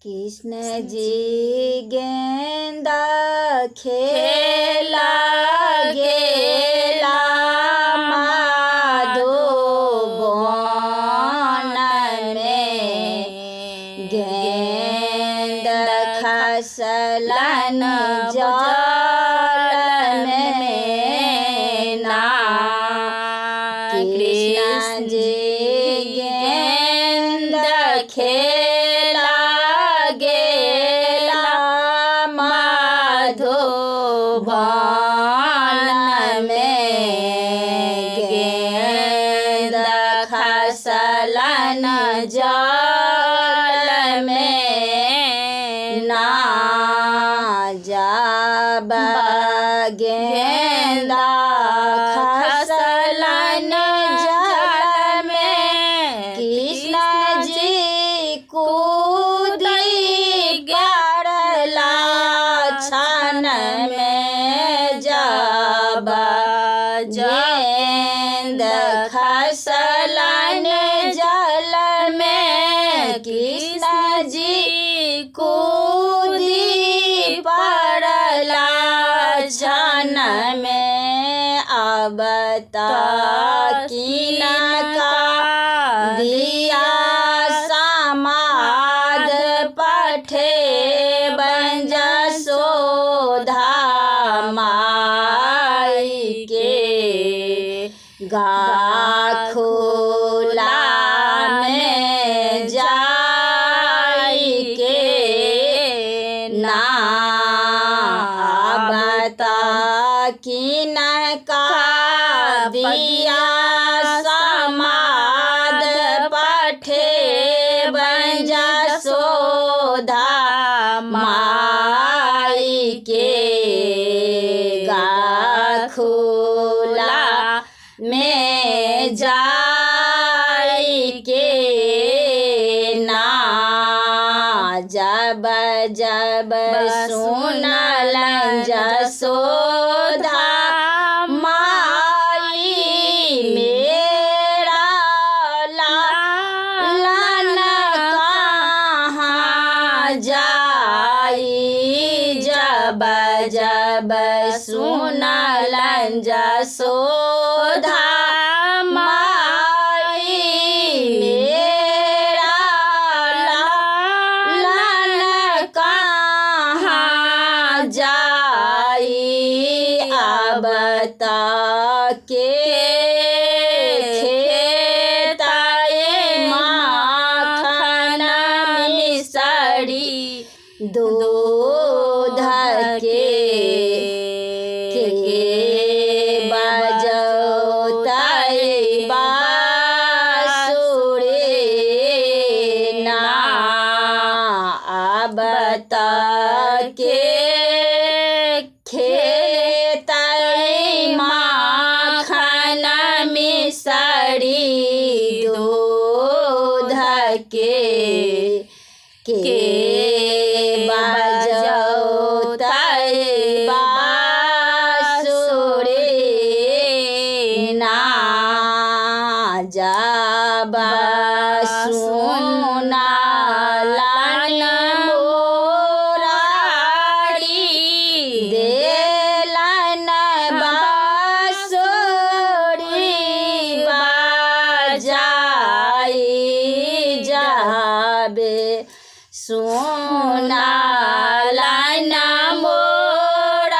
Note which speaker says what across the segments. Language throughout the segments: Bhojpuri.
Speaker 1: कृष्ण जी गेंदा खेला गेला माधोवन में गेंद खसलन जल में ना। कृष्ण जी गेंद खेला गेला माधोवन में गेंद खसलन जल में ना। जब गेंदा खसलन जल में कृष्ण जी कूदी गड़ला छन में। जब गेंद खसलन जल में कृष्ण जी कूदी पड़ला छन में। अब किनका दिया समाद पठे जसोधा माई के गाखोला में जाई के ना। बता किनका दिया समाद पठे जसोधा माई के गाखोला में जाई के ना। जब जब सुनलन जसोधा माई मेरा लालन कहाँ जाई। जब जब सुनलन जसोधा माई मेरा लालन कहाँ जाई। अब के खेताए माखन मिसरी दूध के बजौताए बांसुरी ना। अब के खेताए माखन मिसरी दूध के बजौताए बांसुरी ना। जब सुनलन मुरारी देलन बांसुरी बजाई। जाबे सुनलन मुरारी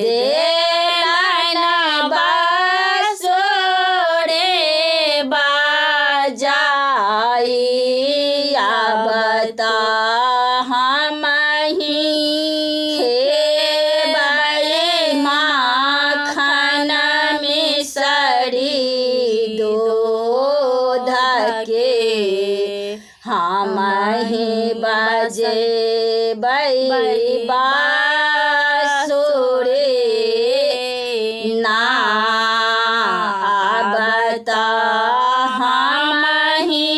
Speaker 1: देलन बांसुरी बजाई। अब हमही खेबै माखन मिसरी दूध के हमही बजेबै बांसुरी ना। अब हमही